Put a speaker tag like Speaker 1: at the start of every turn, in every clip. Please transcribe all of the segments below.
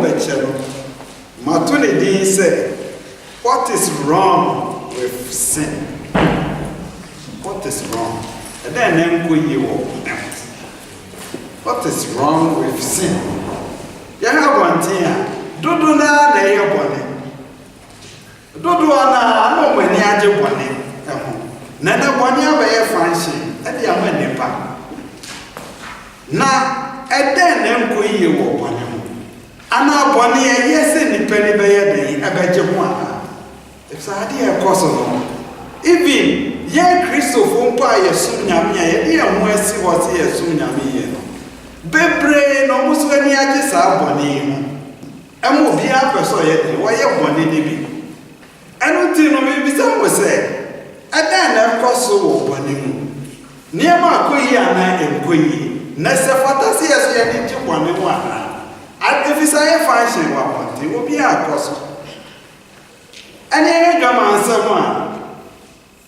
Speaker 1: bechero matuni din say what is wrong with sin? What is wrong? And then what is wrong with sin? You have one thing. Dodo na ye bone. Dodo ana no mani age bone. Na na bone abaye function. E dey am nipa. Na eden na nkoyi wo bone mo. Ana bone ye yese nipa ni be ye den abaje ho ana. It's a idea koso. Even ye Christopher mpa ye sum nyame ye dey ho asi wo se ye sum nyame ye no. Bebre no muso ani age sa bone mo. Emu bi apeso ye dey wo ye bone ni bi. Enu ti no bi bisa mo se ada na koso wo bone mu. Niema akoyi ana enkoyi. Na se fatasi ye so ye ni ti bone mu ana. Adefisa ye function wa bonti obi akoso. Ani ye dwama ansem a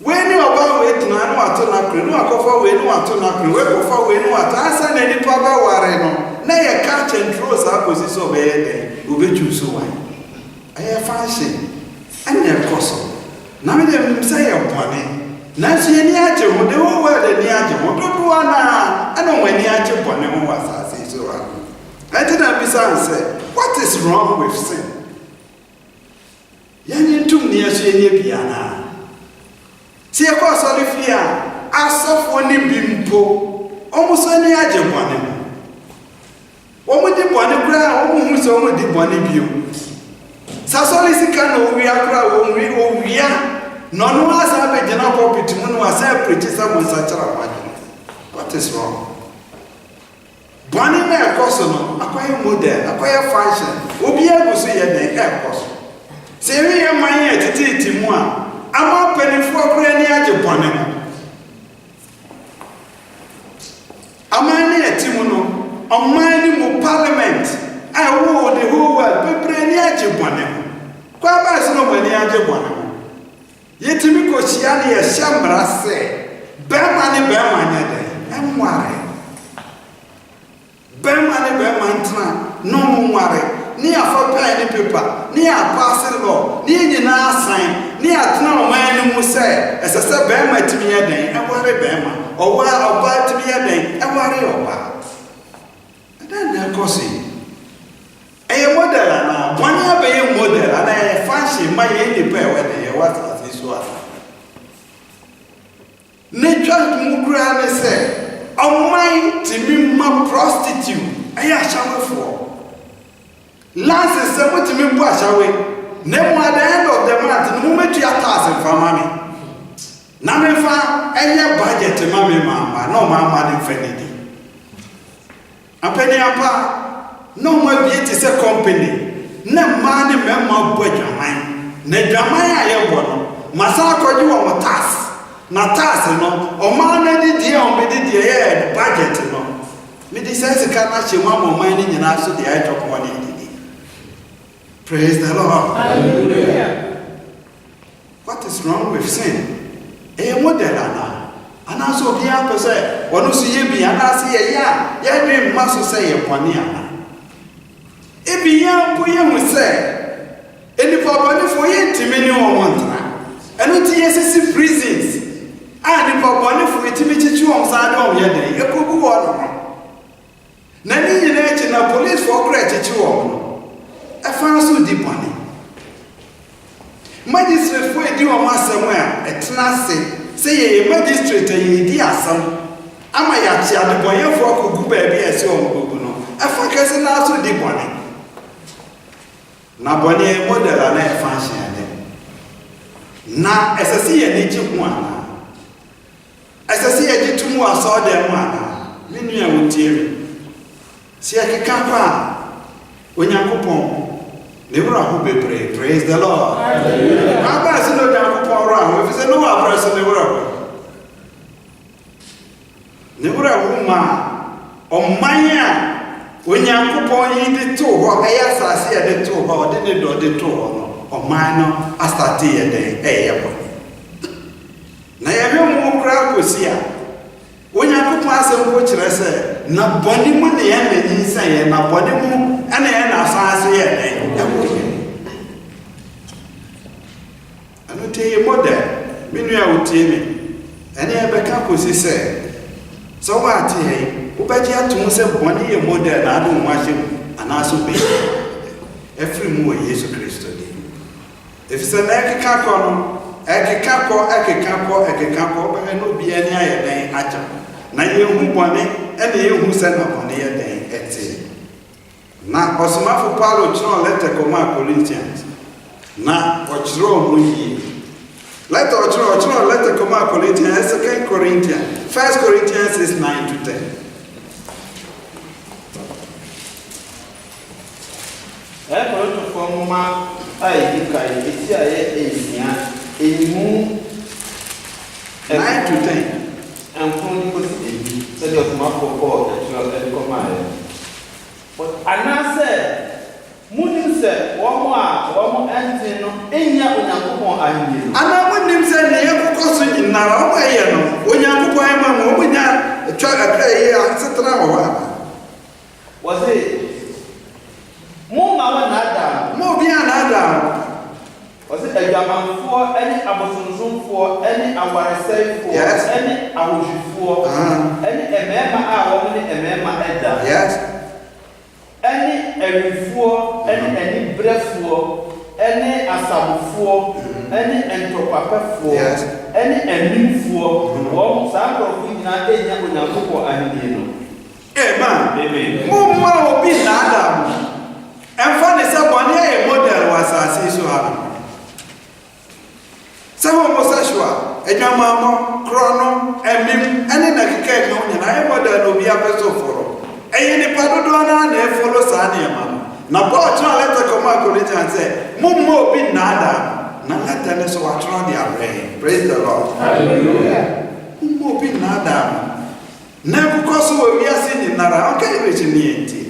Speaker 1: we ni oba we tuna no ato na kre no akofa we no ato na kre we kofa we no ato asa na nipa ba ware no na ye catch and throw sa position obe ye den obeju so wan aye function anya koso na me dem say ye bone na so ye ni age ho de wo we de ni age ho dodo ana ana wani age bone ho wasase so wan I didn't understand say what is wrong with sin? Yani ntum ne yeso ye ni bia na si e ko so le fia asofo ni bimpo omuso ni age bone omu di bone kura omu hu so omu di bone bio sasoli sika no wi akura o wia no no asa be jena pulpit mu no asa preach some sachara kwado. What is wrong? Bone na ekoso no akwai model akwai function obi aguso ye den ekoso se wi ye man ye tititi mu a ama penifo kura ni age bone no ama ni etimu no omani mu parliament I wo the whole world people ni age bone kwa ba so no bone age bone yetimi ko chia ni ye shambra se be ma ni be ma nya de enware be ma ni be ma ntna no mu nware ni afa pen ni paper ni pass law ni nyina sign ni atna omani mu se esese be ma timi ye den enware be ma oba timi ye den enware oba then na kosi eye model na bone abaye model na e function ma ye ni pe we de what as this one ne twa mu kura ne se omai timi ma prostitute eye ashawefo last se mo timi bu ashawe ne mo at the end of the month no mo metu tax for mami na me fa eye budget mami mama no mama ne fenidi apeni apa no mo bi ti se company na ma ne mema bu adwaman na adwaman aye bo no masa akoji wo tax na tax no o ma na di die o me di die ye budget no me di sense ka na che mo man ni nyina so di aye top one di. Praise the Lord. Hallelujah. What is wrong with sin? E model ana ana so bi a pese wono so ye bi ana se ye ya dream maso say ye bone ana e bi ya ko ye mu se eni for bone for ye ntimi ni wo montra eno ti ye sisi prisons and for bone for ntimi chichi wo sa do ye den e ko bu wo no na ni nyina echi na police for kra chichi wo no e fa so di bone magistrate for edi wo masem a etna se ye magistrate ye di asam ama ya chi adeboye for kogu ba bi ese o kogu no e fa kese na so di bone na bone model na e function ade na esese ye ni ji ho ana esese ye ji tumu aso de mu ana minu ya wotiere si akeka kwa onyankopon ne wura ho bebre. Praise the Lord. Hallelujah. Aba se no onyankopon ra ho fi se no wa press ne wura ho ne wura ho ma omanya onyankopon yi de to ho eya sase ye de to ho de ne do de to ho no oman no astarte ye de eye bo na ye be mu kra kosi a onyankopon asem ko kire se na bɔne mu ne yɛn na nyinsɛn na bɔne mu ɛna yɛn na asanse yɛ dɛn ɛwɔ yɛ ɛno te yɛ model me nua a wotie me ɛne yɛbɛka kɔsi sɛ sɛ woate yɛ wobɛgye atom sɛ bɔne yɛ model na ade wo ho ahyɛ mu anaasɛ wobɛyɛ ɛfiri mu wɔ Yesu Kristo di ɛfisɛ na ɛkeka kɔ no ɛkeka kɔ bɛhɛ no obiara ne ayɛ dɛn agya na yɛhu bɔne ɛne yɛhu sɛ na bɔne yɛ dɛn ɛte na ɔsomafo Paulo kyerɛw lɛtɛ kɔma Corinthians na ɔkyerɛw mu yie ɔkyerɛw lɛtɛ kɔma Corinthians 2 Corinthians 1 Corinthians 6:9-10
Speaker 2: Korintofoɔ nwoma a ɛdi kan eti a yɛ enyia enimu
Speaker 1: 9-10
Speaker 2: ɛnfon ni kosi ebi sɛdeɛ ɔsomafoɔ Paul ɛkyerɛ ɛde kɔma yɛ but anaasɛ munim sɛ wɔn a ɛnten no enya Onyankopɔn ahenni no
Speaker 1: ana munim sɛ ne yɛkokɔ so nyinara wɔn ɛyɛ no Onyankopɔn ɛma mu wɔn nya atwa akra yɛ asetena wɔ hɔ ana
Speaker 2: wɔse mo ma wɔn n'ada
Speaker 1: mo bi anada
Speaker 2: wɔse adwamanfoɔ ɛne abosonsomfoɔ ɛne awaresɛefoɔ ɛne ahohwifoɔ ɛne mmarima a wɔn ne mmarima ɛda ɛne awifoɔ ɛne anibrɛfoɔ ɛne asabofoɔ ɛne ntɔkwapɛfoɔ ɛne animfoɔ wɔn saa nkurɔfoɔ nyinaa ɛnya Onyankopɔn ahenni no
Speaker 1: amen mo ma obi n'ada mo ɛmfa ne sɛ bɔne yɛ model wɔ asase so ha no sɛ homosexual adwamammɔ korɔ no amim ɛne na keka ɛka wo nyinaa yɛ model na obi apɛ so foro ɛyɛ nipa dodoɔ no na ɛfolo saa nneɛma no na Paul kyerɛ lɛtɛ kɔma Corinthians sɛ momma obi nnaada na lɛtɛ no so watwerɛ de abrɛ praise the Lord hallelujah momma obi nnaada na ɛkokɔ so wɔ wiase nyinara ɔka yɛbɛkyi ne yɛnti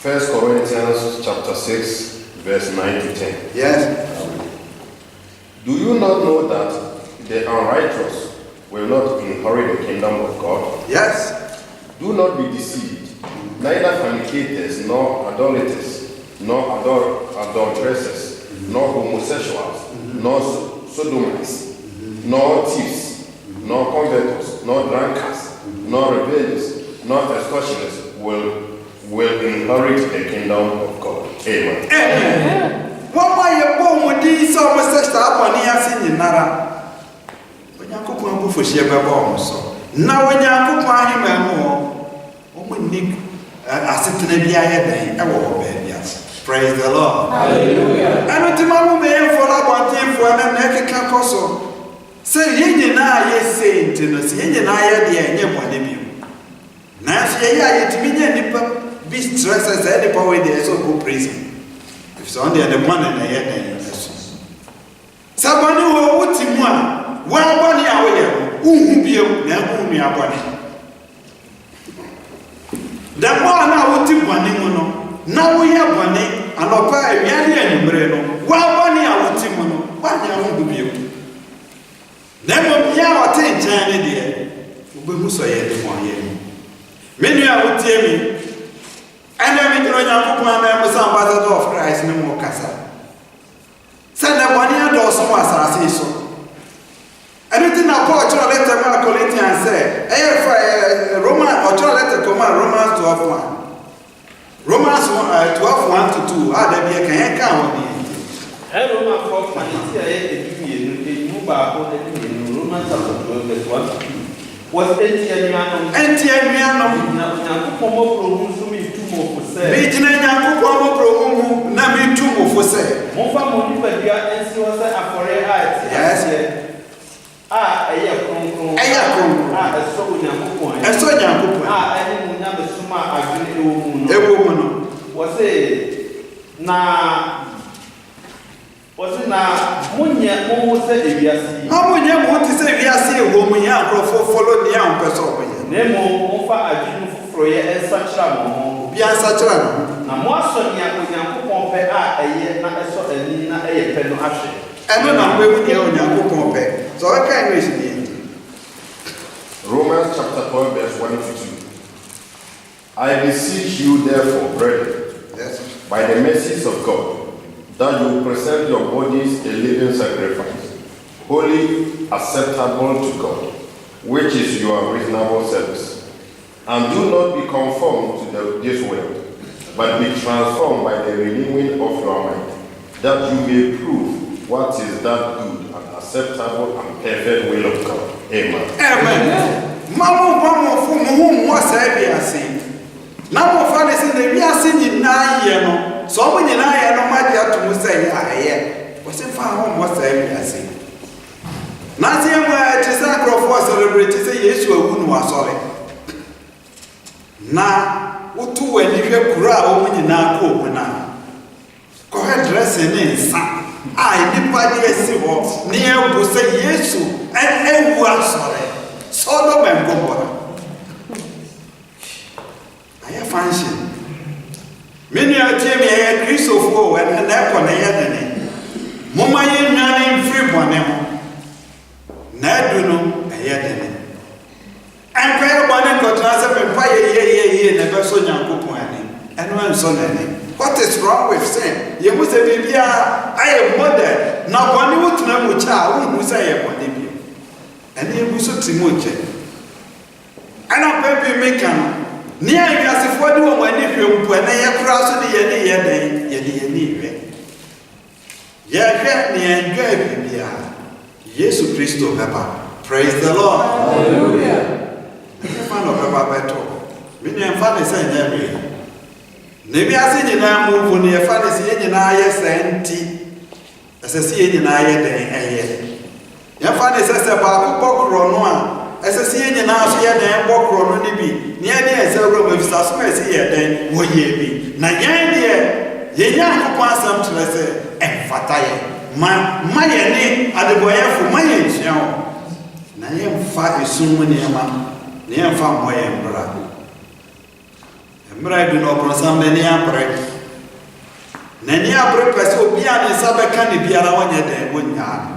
Speaker 3: 1 Corinthians chapter 6 verse 9-10.
Speaker 1: Yes.
Speaker 3: Do you not know that the unrighteous will not inherit the kingdom of God?
Speaker 1: Yes.
Speaker 3: Do not be deceived. Neither fornicators, nor idolaters, nor adulteresses, nor homosexuals, nor sodomites, nor thieves, nor covetous, nor drunkards, nor rebellious, nor extortioners will inherit the kingdom of God. Amen.
Speaker 1: Amen. What are you born with these so much up on the assing in Nara? When you could put for sheer bomb so. Now when you could find him more, woman Nick, I sit in the BIA, I will obey. Yes. Praise the Lord. Hallelujah. And what the mamma may for about him for an naked cacoso. Say, ye na ye saint in us, ye na ye dear, one of you. Now, ye are to me, be stressed as any power there, so go prison. If it's only the money in the head, somebody who would see one, well, bunny away, who be a bunny. The one I would tip one, now we have bunny, and I'll buy a million breno. Well, bunny, I would tip one, one I won't be you. Then will be our 10 China dear. Who say the one year? Many I would tell me. And then we know Yankupon was ambassador of Christ no more Casa. Send the one year door somewhere as so. Anything I put your letter Mark Corinthians say, Roman or your letter command Romans 12:1. Romans 12:1-2. Ah, there be a can count on it.
Speaker 2: Roman 12:1 Romans chapter 12 verse 1-2. Was Entiano Regina Yakupo Promu, Nami Tumo for say. Mofa Monipadia and see was a foreign eye. Yes, ah, a yakun, ah, a so young, a so young, ah, I didn't know the Suma, I didn't know a woman. Was it now? Was it now? Munya, Momo said, if you see. How would you want to say, we are seeing a woman for follow the young person? Nemo, Mofa, I didn't for you and such a moment. Bien sacré. Na moi sonne ya Onyankopon pe a eye na eso ani na eye pe no ahwe. Eno na we wu ya Onyankopon pe. So I can read it.
Speaker 3: Romans chapter chapter 12, verse 1 to 2. I beseech you, therefore, brethren, by the mercies of God, that you present your bodies a living sacrifice, holy, acceptable to God, which is your reasonable service. And do not be conformed to this world, but be transformed by the renewing of your mind, that you may prove what is that good and acceptable and perfect will of God. Amen.
Speaker 1: Amen. Mama, for whom was I saying? Now, for this, the we are singing nine, so when you know, my dear, to say, I was in far home was I saying. Nothing where to sacrifice celebrity say, yes, you are sorry. Now, what two when you have crowd when you now go now? Go ahead, dressing in some. I nobody see what near will say yes, and who are sorry. Sodom and Gomorrah. I have function. Many are telling me a Christ of war and an apple on the enemy. Mama, you none free one. Naduno, a yet. And prayer one and got answer and fire ye, never so young coupon, and one son. What is wrong with sin? You must say, I am mother. Now, one you would know which child who say a body. And he was so Timothy. And I'm baby making near us if what do when if you when I cross the year. Yeah, Jesus Christ, praise the Lord. Hallelujah. Fan of Papa Beto. Many and father saying every. Maybe I see you now move when your father see you now, yes, and tea. As I see you now, your father says about Bokronoa. As I see you now, see you Bokrono be near the zero of suspense here, then what ye be. Nayan, dear, ye young pass some to say, and Fataye. My name at the boy for my age, Nayam fat is soon when your man, near farm boy and brother. And bride do not prosam the near bread. Nania breakfast will be an Sabacani be around your day when you are.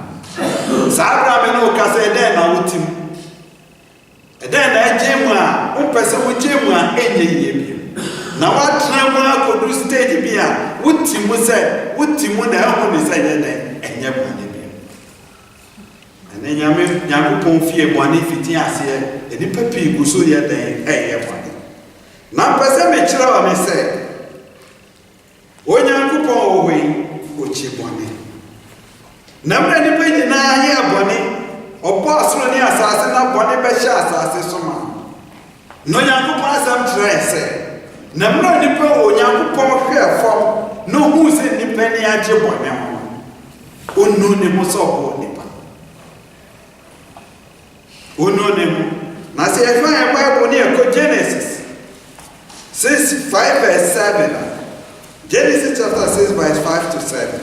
Speaker 1: Sabra Meno Casa then I would him. And then I Jemma, who person with Jemma, any year. Now what Tramma could do stage beer, would Tim was said, would Tim when the album is said, and Yam. And then Yamu fear one if it is here, and the papi who so yet day, now, person may tell me say, when you go away, which you want. Number anybody now here, Bonnie, or boss running assassin of Bonnie Besha assassin. No young pass some dress. Number any poor young poor hair from no who's in the penny at your bonnet. Unknown the most of Nipa. Unknown them. Now say, I find a Bible near Genesis 6, 5, verse 7. Genesis chapter 6, verse 5 to 7.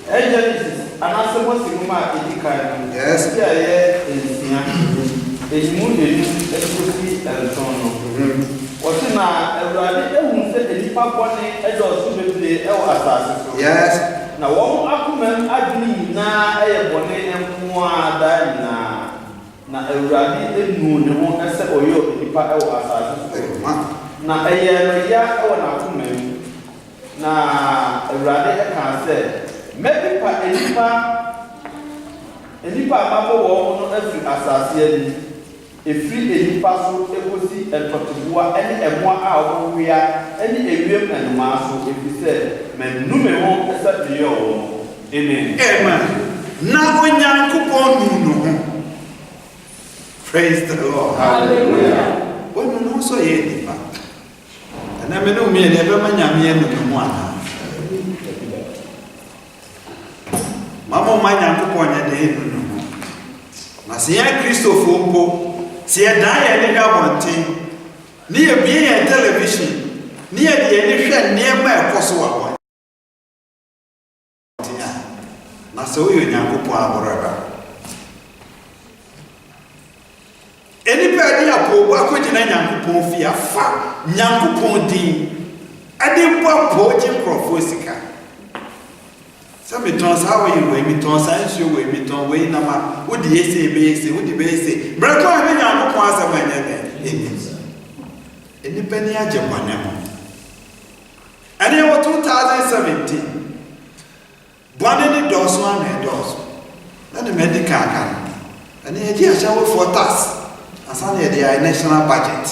Speaker 2: Genesis, and also what's the woman
Speaker 1: yes,
Speaker 2: yeah, is moving and so on. What's in a said the papa as also the assassin.
Speaker 1: Yes.
Speaker 2: Now, one argument I believe now, I have one and one that now everybody knew the one as a oil, the papa assassin. Now, a year or an argument. Now, everybody can say. Maybe Elipa Mabo or every assassin, a free Elipa so equity and Potibua, any and one hour we are any avium and master if we said, men numero except the yo. Amen. Amen.
Speaker 1: Now when you coupon, praise the Lord. Hallelujah. When you know so ye, and I know me never man yam one. Mama manya kupon ya de no. Na se ya Christopher mpo, se ya dan ya ne gabonten. Ni e bie ya television. Ni e de ni hwe niema ekoso wa. Na se oyo Nyankopon aboraba. Eni pa di apo akodi na Nyankopon fi afa Nyankopon din. Ade mpo apo je krofo sika. Some returns how you way, me turn science you way, me turn way nama. What the base, what the base. Brother, I mean, I'm going to my name. Independent Japan. And in 2017, Bonnie does one and does. Then the medical can. And the idea shall for tax. As on the national budget.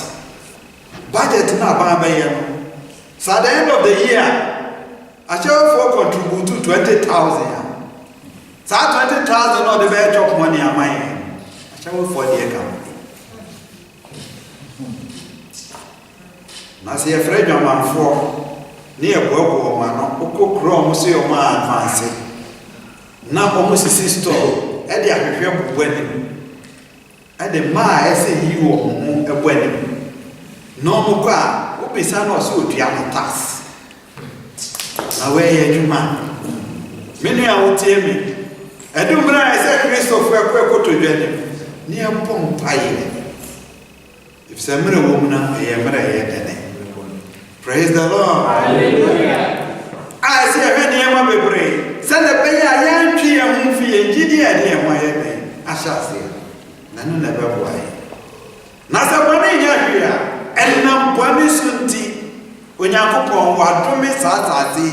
Speaker 1: Budget now by so at the end of the year, I shall for contribute to 20,000. So 20,000 not the bad job money am I. I shall for the account. Now see a friend of man for near Bobo man, Oko Chrome, see your man advancing. Now almost a sister, Eddie, I prefer wedding. And the ma, I say you a wedding. No more car, what be son or so to have a task. Away, you man. Many I will tell me. I do when I say Christopher, go to Jenny. Near Pompey. If some woman, I am ready. Praise the Lord. Hallelujah. I say, I can't be brave. Send a pay a young tree and movie and Gideon near my head. I shall say, none never why. Nasa money here, and now Bonnie Sunti. When you go what do me Saturday,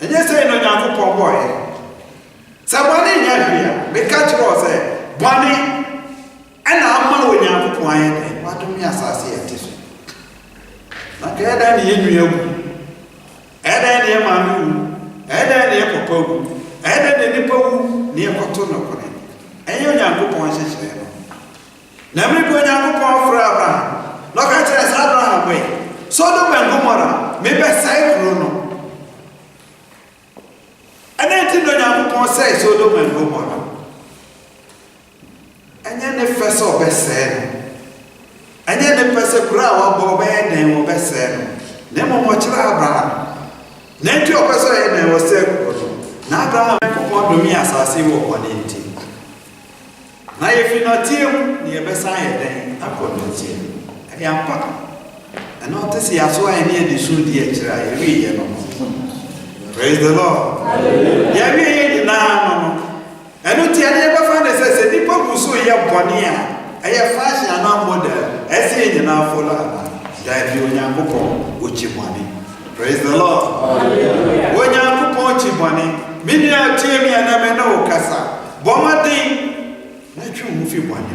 Speaker 1: and you say, no, you go boy. Somebody here, we catch Rose, Bonnie, and I'm when you go point. What do me associate? Not any you, any mammy, any papa, any po near Cotono, and you young points. Never go young for Abraham. Look at us, Abraham way. Sodom and Gomorrah, maybe Cyclone. And then to know say Sodom and Gomorrah. And then the first of best said. And then the person crowd will bed and will best said. Never much Abraham. Then to a person and was said, now Abraham upon me as I see what one in tea. Now if you not him, near beside them, I couldn't see him. And not to see as why I need the soon dear. Praise the Lord. Yeah, we now. And not never found as I said, the people who saw your Bonia, I have fashion and our model, as in our follower, that you young which money. Praise the Lord. When you are money, many are Timmy and I know Casa. Bomadi, let you move your money.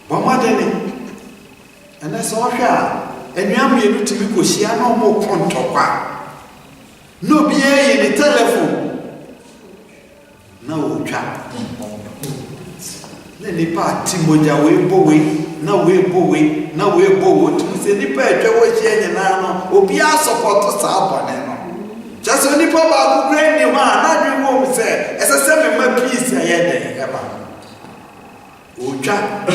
Speaker 1: Bomadi. And that's all here. And you are able to be because no more contour. No be in the telephone. No trap. Then the party Moja way boy, no way boy, no way boy. To say the pet, which any now, or be our support to Sabon. Just only Papa who bring the man, not you won't say, as I said, my peace, I had oh, trap.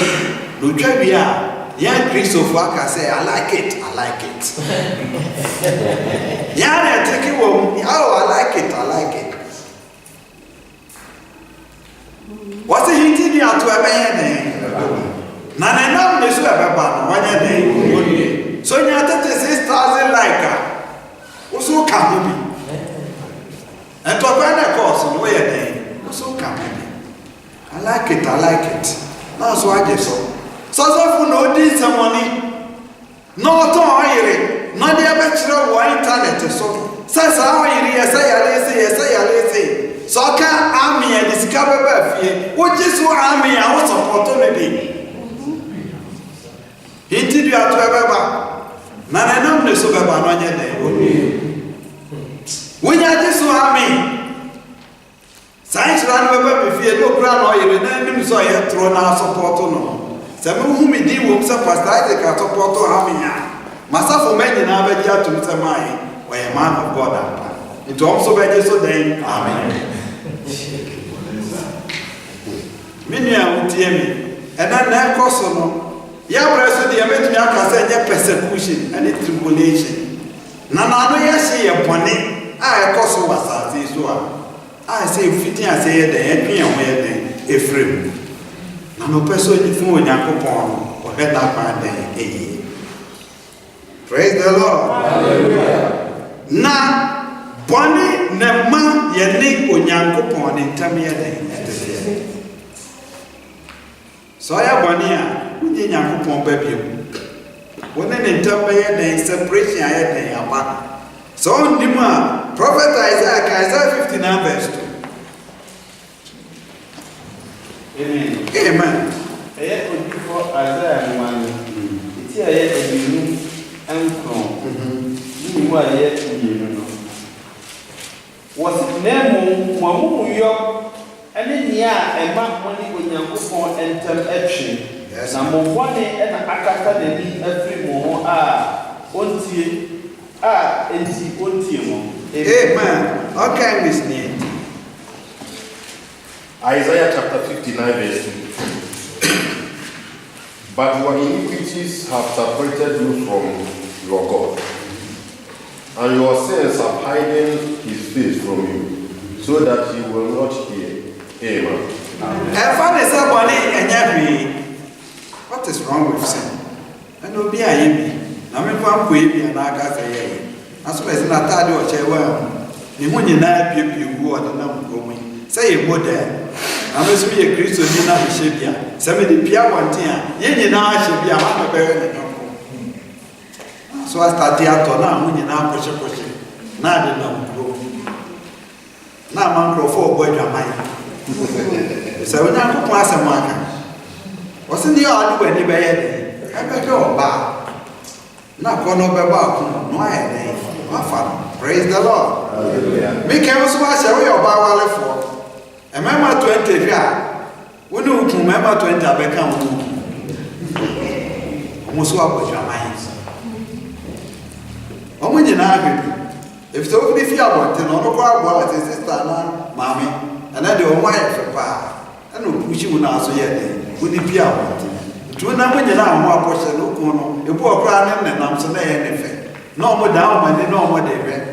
Speaker 1: No trap, yeah. Young Christopher can say, I like it, I like it. Yeah, take it home. Oh, I like it, I like it. What's the hint in out to a man? None of this will have a one day. So you have to 6,000 like her. Also, come to me. And to a better course on the way a day. Also, come to me. I like it, I like it. Now, so I just saw. So for no deeds and money. No toy, not the bachelor or internet. So says how you say, so can army and discover Buffy, which is what army I was opportunity. He did you have to ever. None of the suburban on your day. When you just army. Science ran over if you look around or you didn't so you thrown our support no. Some whom we deal with some pastor, can support to Hamina. Myself for many now, but you to Mr. Mai, or a man of God. It also better so then. Amen. Many are with me, and then that cost Yabra the American say persecution and tribulation. Nana, yes, see a pony. I cost was as I say, fitting, I say, the entry and where a frame. No person phone Yakupon or head up my day. Praise the Lord. Hallelujah. Now, Boni na ma yene Onyankopon ne ntam ye den. So ya boni a unye Nyankopon ba biem. Wona ne ntam ba ye den separation ya den aba. So ndima prophet Isaiah 59 verse 2.
Speaker 2: Amen.
Speaker 1: Amen.
Speaker 2: Eye odifo Isaiah man. Iti aye ebinu enkron. Ni mu aye ebinu no. Was nemu wamu yo ene nia e ma moni Onyankopon entem etwe. Na mo bone e na akata de ni afri mo ho a ontie enti ontie mo.
Speaker 1: Amen. Okay, Miss Nate.
Speaker 3: Isaiah chapter 59 verse 2. But your iniquities have separated you from your God, and your sins have hidden his face from you, so that he will not hear. Amen.
Speaker 1: What is wrong with sin? And will be a yemi. Now, me come quick and I got a as well as not tired or chair well. The money now you go and I'm going. Say a model. I must be a Christian in a shipia. Some of the Pia one tia, yen now should be a man of bearing. So I start the out now when you now push. Now they don't go. Now, man, grow for boy, your mind. So when I go pass a marker, what's in the yard when you bear? I bet you're bad. Not going over back. No, I ain't. My father. Praise the Lord. Me can so much away your Bible for. Remember 20 years. We know to remember 20 become almost what your mind. When you know, if so, if you are wanting, no crowd was his sister, mammy, and I do wife for pa. I know push you now so yet. Would it be out? To a number you know more portion of Kono, you poor crown and I'm so anything. No more down when they know what they read.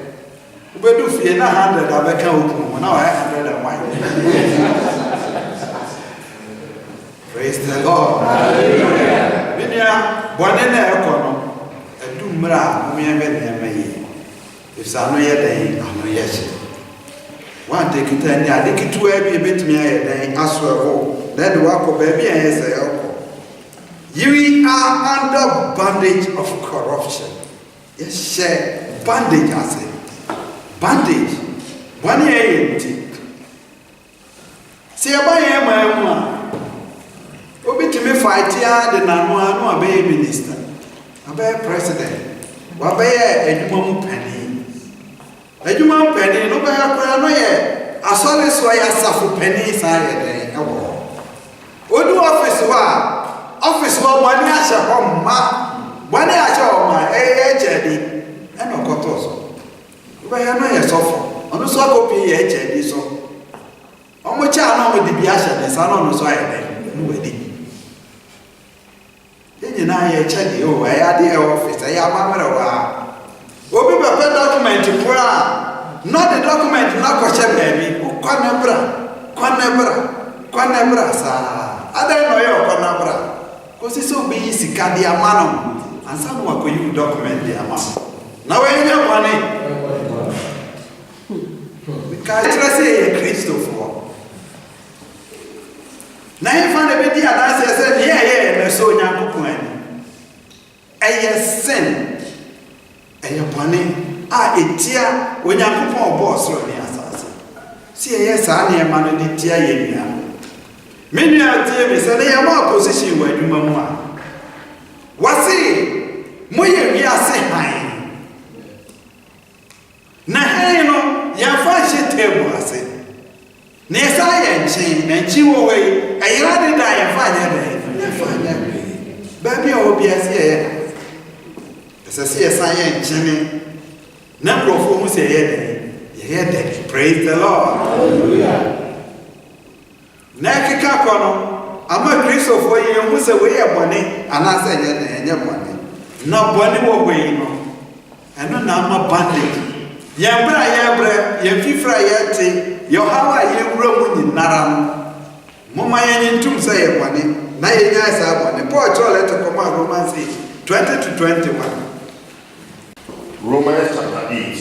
Speaker 1: We do fear 100 I become now I 101. Praise the Lord. Hallelujah. One in the economy. I do mra, me and me. If I know yet, I know yes. One take it and I think it to a bit me as well. Let the work of baby and say, you are under bondage of corruption. Yes, share bandage, I say. Bandage. 1 year empty. See, I buy my one. Obi to me fight here, the Nanoa, no, a minister. A president. What by a human penny? A human penny, no, by a prayer, no, yet. I saw this way I suffer pennies. I what do office one I shall home, ma. 1 year I shall my age, and no cotos. By a no, suffer. On the so copy, age, so. On which I know with the Biasha, the son on the side, no wedding. Then I check you, I had the office, I am a Obi Papa document to put not the document, not question baby, Quanebra, sir. I don't know your Quanabra. Because it's so busy, Candia Manum, and someone could you document the amount. Now, I have money. Because I say a Christopher. Now, you find a bit, and I said, yeah, so young point. A sin. A money. A tear when you put more boss on the assassin. See, yes, I am man in the tear. Many are tear, said they are more position where you mamma. What's it? Moya, we are saying, high. Nahano, Yafashi table, I said. Nesai and chain and chew away. I rather die and find it. Baby, I will be as here. As I see a science, Jenny. Number of whom say, yeah, praise the Lord. Hallelujah. Nakikakono, I'm a Christopher for you, who's away a bonnet, and I said, yeah, money. No bonnet will wait, and no number bandit. Yambra, Yafifra yeti, your how are you room in Naram? Mama Yan Tum say a money, 9 years I want a poor toilet to come out Romans 20 to 21.
Speaker 3: Romans chapter 8,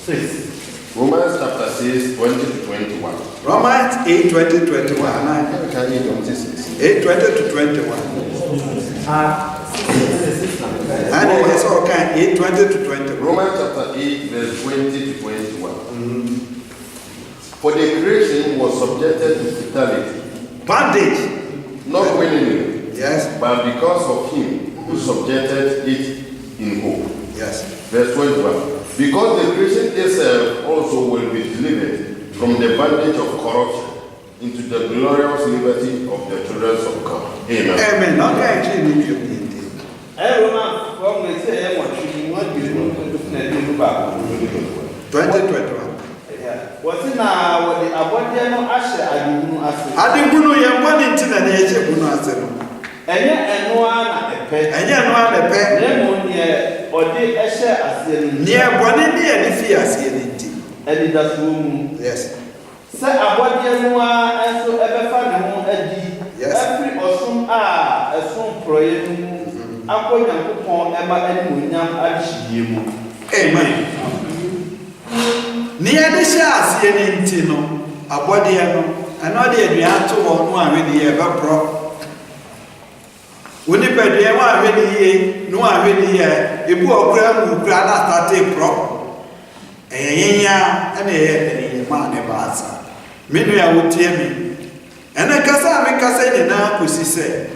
Speaker 3: Romans chapter 6, 20 to 21.
Speaker 1: Romans 8, 20 to 21. 8, 20 to 21. And it's all kind 8, 20 to 21.
Speaker 3: Romans chapter 8, verse 20 to 21. For the creation was subjected to fatality.
Speaker 1: Bondage.
Speaker 3: Not willingly.
Speaker 1: Yes.
Speaker 3: But because of him who subjected it in hope.
Speaker 1: Yes.
Speaker 3: Verse 21. Because the creation itself also will be delivered from the bondage of corruption into the glorious liberty of the children of God. Amen.
Speaker 1: Amen. Not actually you.
Speaker 2: Everyone from the same one,
Speaker 1: 2021.
Speaker 2: What's in our abundant Asher?
Speaker 1: I didn't know you one into the nature.
Speaker 2: And one a pet.
Speaker 1: And yet, no one a pet.
Speaker 2: Near or did Asher as
Speaker 1: near one in the end, if he has seen it.
Speaker 2: And it does room.
Speaker 1: Yes.
Speaker 2: Say abundant one and so ever found a home Eddie.
Speaker 1: Yes.
Speaker 2: Every awesome a soon project. I call them upon Emma and William Achiemu.
Speaker 1: Amen. Near the shas in Tino, a body and not the Adriato or one with the ever pro. When you pay the one with the no one with the a poor gram who grana started pro. And a man never answer. Maybe I would tell me. And I can say, now, who she said,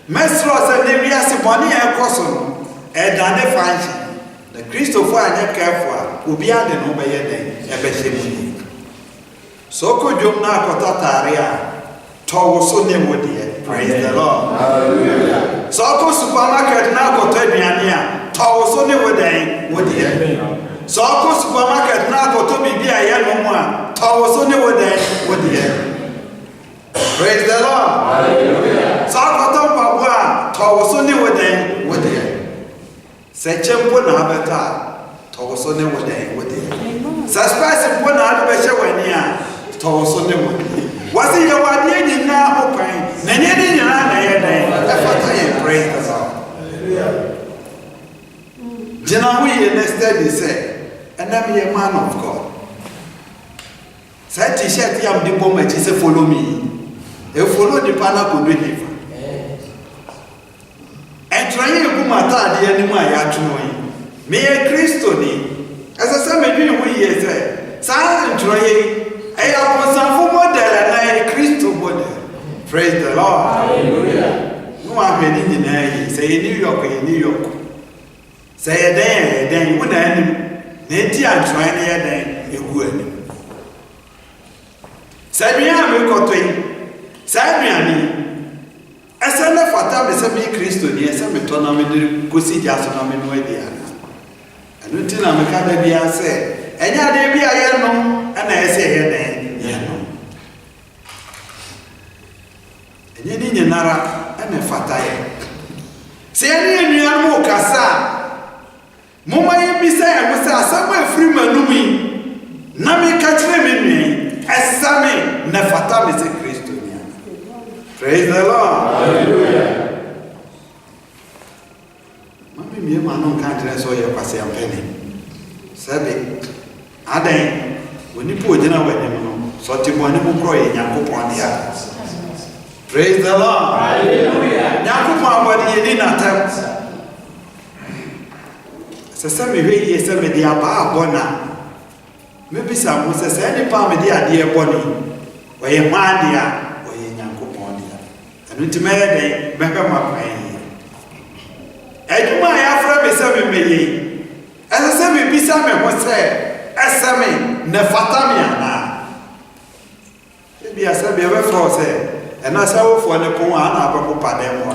Speaker 1: Mestros and maybe as a money and cosson, and done a function. The Christopher and careful will be added over your day, a beshim. So could you now got Taria, Towo name dear, praise the Lord. Hallelujah. So go supermarket now got Tediania, Towo name would dear. So go supermarket now got to be a young one, Towo name would dear. Praise the Lord. Hallelujah. So I got Towo would dear. Such a one avatar, Towo would dear. Suspect one out of a show when you are Towo would. Was it your idea in now open? Many in another day. Praise the Lord. Janawi yesterday said, and I'm a man of God. Said T-shirt, I'm the moment, he said, follow me. They follow the panel could believe. And trying to put my dad the animal I had to know. May a Christoni, as I said, maybe we years there. Silent trying, I have some for model and I a Christo model. Praise the Lord. Hallelujah. No one been in the air, say New York, New York. Say a day, then you wouldn't end him. Nanti and trying here, then you would. Say me, I'm a cotton. Say me, I said, for time, the same Christo, yes, I'm a tournament, go see just on me, no idea. And until I'm a kind of beer, say, and yeah, there be a yellow, and I say, yellow. And you need a nara and a fataya. Say, any animal cassa. Mumma, you be saying, I was somewhere free manumi. Nami catch them in me, as Sammy, Nefatam is a Christo. Praise the Lord. Hallelujah. Mammy, me, man, no country, so you're passing a penny. Sabi, Aden, when you put dinner with him, so to one who cry in Yakupon here. Praise the Lord. Hallelujah. Yakupon, what you did not tell. So, some of you say, me, dear Bona. Maybe some will say, any palm, dear Bonnie, or your man, dear. Nti mede bebe mapan eduma ya fra me se me yi ese me bisa me ho se ese me ne fata me ana e bia se be we fro se e na sa wo fo ne ko ana abako pade mo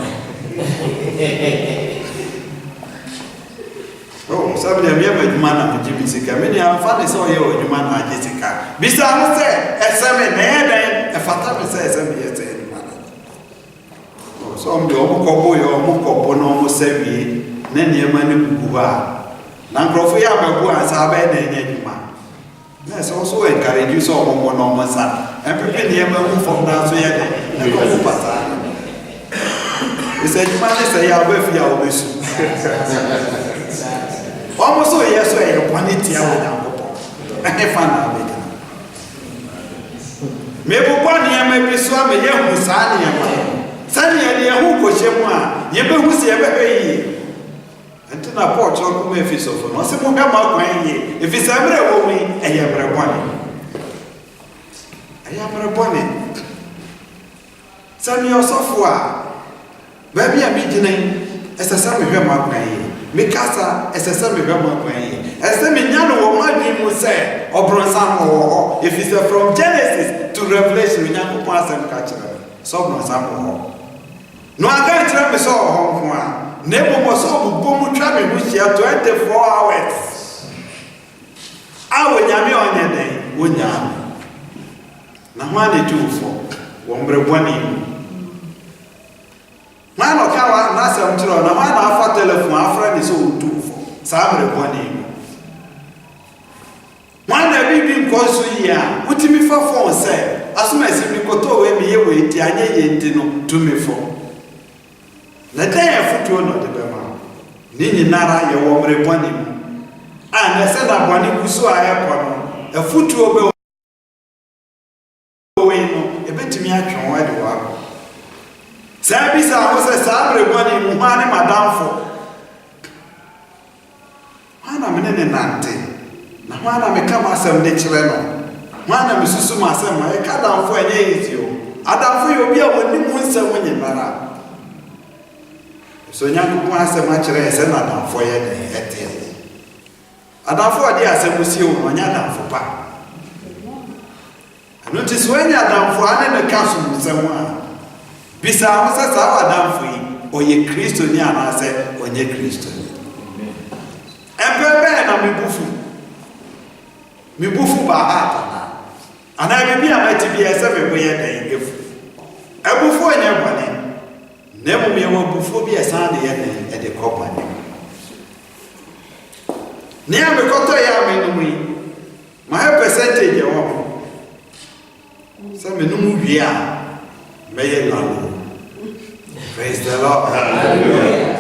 Speaker 1: oh sabe me ya eduma na me jibi sika me ni amfa ne se o ye eduma na agisika bisa mo se ese me ne den e fata me se ese me ye se so I'm the Omokobo, your Omokobo, no Sevi, Nenny Manuba. Nancrophia, my boy, as I bet any man. Let's also encourage you so one on my son, and prepare the Emma from down there. He said, you might say, I'll wait for your wish. Almost so, yes, I have one it here with Uncle. ɛhefa na abɛgyina mebobɔ nneɛma bi so a meyɛhu saa nneɛma sɛnea ne yɛho kɔhyɛ mu a yɛbɛhu sɛ yɛbɛhwɛ yie ɛnti na Paul kyerɛ kɔma Efesofo no ɔsɛ mohwɛ mo akwan yie ɛfiri sɛ mmerɛ wɔ mu yi ɛyɛ mmerɛ bɔne ɛyɛ mmerɛ bɔne sɛ meyɛ ɔsɔfo a baabi a megyina yi ɛsɛ sɛ mehwɛ mo akwan yie mekasa ɛsɛ sɛ mehwɛ mo akwan yie ɛsɛ sɛ menya no wɔ mo adwene mu sɛ ɔbrɔnsam wɔ hɔ ɛfiri sɛ from Genesis to Revelation Onyankopɔn asɛm ka kyerɛ sɛ ɔbrɔnsam wɔ hɔ na aka kyerɛ me sɛ ɔwɔ hɔ nko a na mmom sɛ ɔbobɔ mu twa me ho hyia 24 hours a Onyame ɔnyɛ dɛn wɔnyaa me na ho ane tuwofo wɔ mmerɛ bɔne mu hwan na ɔka n'asɛm kyerɛ na hwan na afa telefon afrɛ ne sɛ ɔtuwofo saa mmerɛ bɔne mu hwan na bibi nkɔ so yi a wotumi fa fɔn sɛ asoma asi mi kɔtɔ wɔ mi yɛ wɔ eti anyɛ yɛ nti no tumi fɔ na dan yɛ fotuo na ɔde bɛma ne nyinara yɛ wɔ mmerɛ bɔne mu a na sɛ na bɔne gu so a ɛkɔ no afotuo bɛ wɔ yi no ebɛtumi atwe wɔn ɛde wɔ akɔ saa bi saa ho sɛ saa mmerɛ bɔne mu hwan ne madamfo hwan na mene ne nante na hwan na meka m asɛm de kyerɛ no hwan na mesusu m asɛm ma ɛka adamfo ɛnyɛ yɛsi o adamfo yɛ obi a wɔnim mu nsɛm nyinara so Onyankopɔn asɛm akyerɛ yɛ sɛ na adamfo yɛ ne ɛteɛ adamfo ɔde asɛm sie wo no ɔnyɛ adamfo pa ɛno nti sɛ wɔanyɛ adamfo a ne ne ka so nsɛm a bisa ho sɛ saa adamfo yi ɔyɛ Kristoni anaasɛ ɔnyɛ Kristoni ɛmpɛ bɛɛ na mebufu bahatana anaa bibi a mati bi ɛsɛ mebo yɛ dɛn efu ɛbufo nyɛ bɔne na mmom yɛwɔ bufo bi ɛsan de yɛ dɛn ɛde kɔ bɔne nea mekɔtɔ yɛ a menom yi ma yɛ percentage yɛ wɔ ho sɛ menom wie a mɛyɛ lalo praise the Lord hallelujah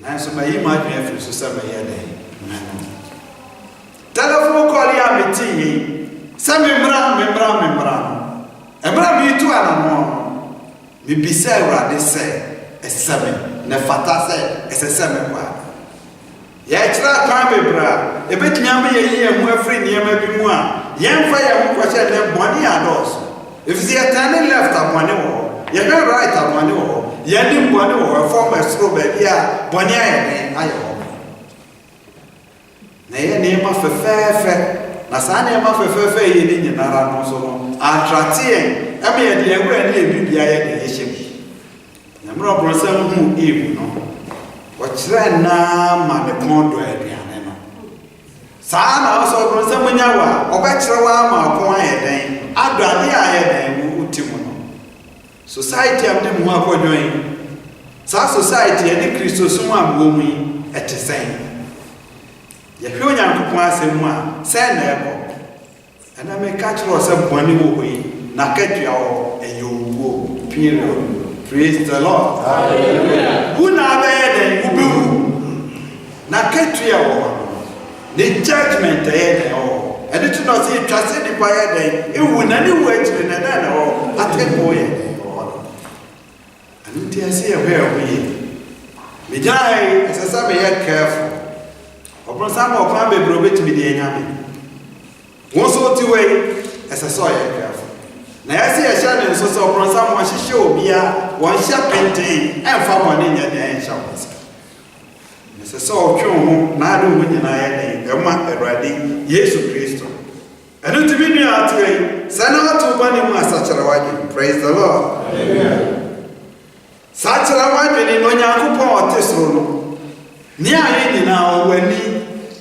Speaker 1: nanso mayi ma adwene afiri so sɛ mɛyɛ dɛn telephone call ya meti yi sɛ memra emra mi tu anamo mi bisa Awurade sɛ ɛsɛme na fata sɛ ɛsɛsɛme kwa ya kyerɛ kan bebra ebetumi am yɛ yi emu afiri nneɛma bi mu a yɛmfa yɛ ho kɔhyɛ dɛ bɔne ados efisi yɛ turn left abɔne wɔ yɛ hwɛ right abɔne wɔ yɛ nim bɔne wɔ ɛfɔm ɛsoro baabi a bɔne ayɛ ne ayɛ hɔ na yɛ nneɛma fɛfɛɛfɛ na saa nneɛma fɛfɛɛfɛ yɛ ne nyinara no so no atrateɛ ɛma yɛ deɛ ɛwura ne ebibia yɛ de yɛhyɛ mu na mmerɛ ɔbrɔnsɛm hu Eve no wɔkyerɛ naa ma ne kɔn dɔ aduane no saa na ɔsɛ ɔbrɔnsɛm nya wa ɔbɛkyerɛ wa ama kɔn ayɛ dɛn adɔade a ayɛ dɛn mu uti mu no society am de mu ho akɔdwan saa society yɛ ne Kristo som a wɔ mu yi ɛte sɛn yɛhwɛ Onyankopɔn asɛm mu a sɛ na ɛbɔ ɛna meka kyerɛ sɛ bɔne wɔ hɔ yi na katua hɔ ɛyɛ owuo period praise the Lord hallelujah wo na abɛyɛ dɛn wobɛwu na katua wɔ hɔ ne judgment ɛyɛ dɛn hɔ ɛne to na ɔsɛ yɛtwa sɛ nipa yɛ dɛn ɛwu na ne wu akyiri na dɛn na hɔ atɛkɔ yɛ dɛn hɔ ɛno nti ɛsɛ yɛhwɛ ɛho yie megyae ɛsɛ sɛ meyɛ careful ɔbrɔnsam ɔkwan bebree obetumi de anyame wɔn so ti wei ɛsɛ sɛ ɔyɛ careful na yɛsɛ yɛhyɛ ne nso sɛ ɔbrɔnsam wɔhyehyɛ obia wɔnhyɛ penten ɛmfa bɔne nyɛ deɛ ɛnhyɛ wɔn nsa ɛsɛ sɛ ɔtwe wo ho na ade wo nyinaa yɛ den ɛma Awurade Yesu Kristo ɛno tumi nua ato yi sɛ na wato bɔne mu asakyerɛ wadwene praise the Lord saa kyerɛ wadwene no Onyankopɔn ɔte soro no ne ayɛ nyinaa ɔwɔ ani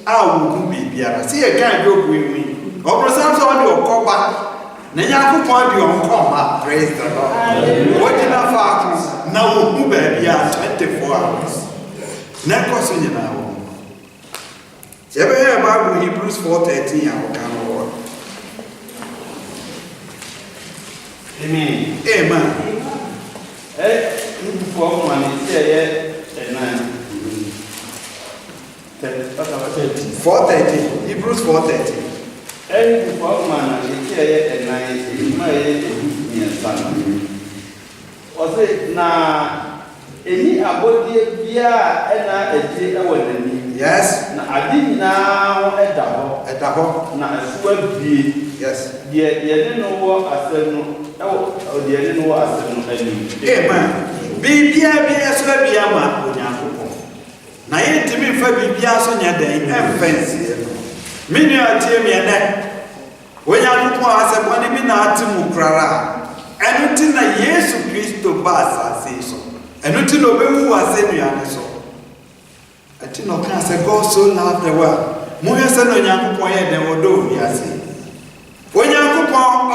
Speaker 1: a wɔgu biribiara sɛ yɛ kan dwogu yi ɔbrɔnsam sɛ ɔde ɔkɔba na Nyankopɔn de ɔnkɔma praise the Lord wɔgyina faako na wɔgu baabi a 24 hours na ɛkɔ so nyinaa wɔ yɛbɛyɛ Bible Hebrews 4:13 a wɔka no wɔ
Speaker 2: amen nfufuo ɔmo ani sɛ ɛyɛ ɛnan
Speaker 1: 4:13 Hebrews 4:13
Speaker 2: any performance, and I my was it now any abode via and a day away?
Speaker 1: Yes.
Speaker 2: I didn't now a double, now a sweat be. Yes. Yet, you didn't know what I said. No, you didn't know what I said.
Speaker 1: Amen. Be a sweat be a man with your na ye timi fa bibia so nya den emfansie no mini atie mi ene wonya nupo asebone bi na atimu krara enu ti na Yesu Kristo ba asase so enu ti no bewu asenua ne so ati no kan say God so loved the world mo ye se no nyankopon ye den wodo wi ase wonya nkopon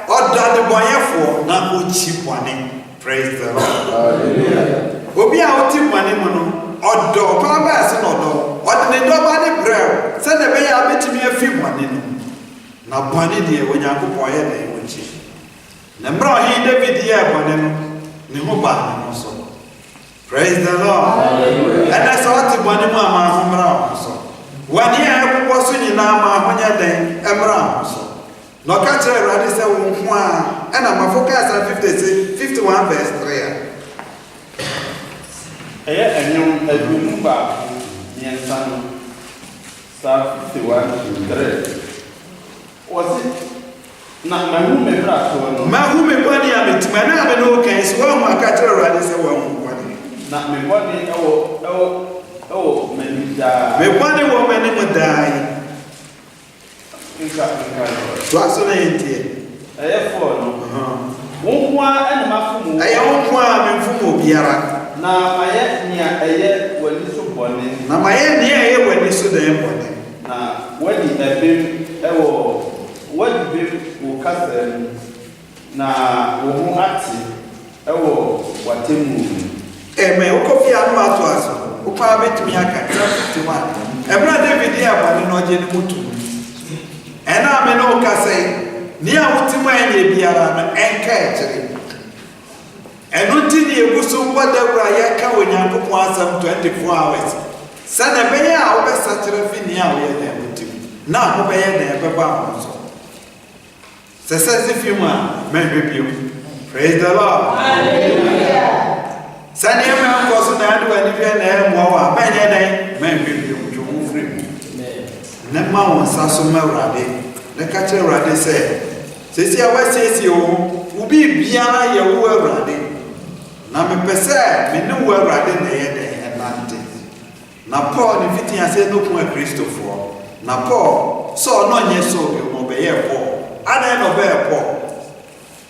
Speaker 1: odo de boyefo na ochi bone. Praise the Lord. Hallelujah. Obi a oti bwane mu no odo pa ba se no do odene do ba ne brɛ se ne be ya betimi afi bwane no na bwane de Onyankopɔn yɛ na ewochi na mbra ohi David yɛ bwane no ne ho ba no so. Praise the Lord. Hallelujah. Ana so oti bwane mu ama ho mbra so wani a ekwo so nyina ama ho nya den mbra so no ka kyerɛ Awurade sɛ wo ho a ana Mafoka 51 verse 3.
Speaker 2: And you back in San 51 was it not my room? My room, a body, I mean, my name, no case, well, my catcher, rather say, not my body, maybe die. My body woman would die. What's the name? I have four. One and my food. I own one from Biara. Na maye nia eye wani so bone na maye nia eye wani so den bone na wani ebim ewo wani bim wo kasem na wo hu ati ewo watemu me wo kofi anu ato aso wo pa betumi aka 51 ebra David ya bone no je ni mutu ena me no kasei ni a wutimu anye biara na enka ekire enu ti ni egusu mbodawura ya ka Onyankopon asam 24 hours sana beye a wo besa kire fini a wo ye na mutim na wo beye na ebeba ho so sese fimu a mehwebio. Praise the Lord. Hallelujah. Sana ye me ko so na adu ani hwe na emo wa benye den mehwebio dwo free amen na ma won saso mawrade na ka kire Awurade se sesi a wasesi o ubi biara ye wo Awurade na me pese me ne wo Awurade na ye de enante na Paul ni fiti ase no kun Christopher na Paul so no nye so bi mo be ye Paul ana no be Paul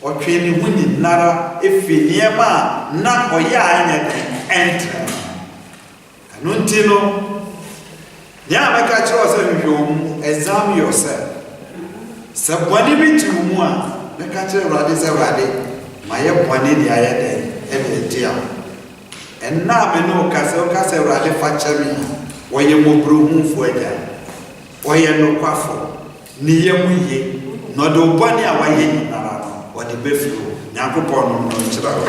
Speaker 2: o twe ni huni nara efiniema na oya anya de entre anunti no ya me ka kire ose hwehwom examine yourself se boni bi tu mu a me ka kire Awurade se Awurade ma ye boni ni aye de dia and na me no kase Awurade fa kyemi wo ye mobro humfo agya wo ye no kwafo ni ye mu ye no do boni a wa ye nyinara no wo de befiro Nyankopɔn no no kyerɛ wo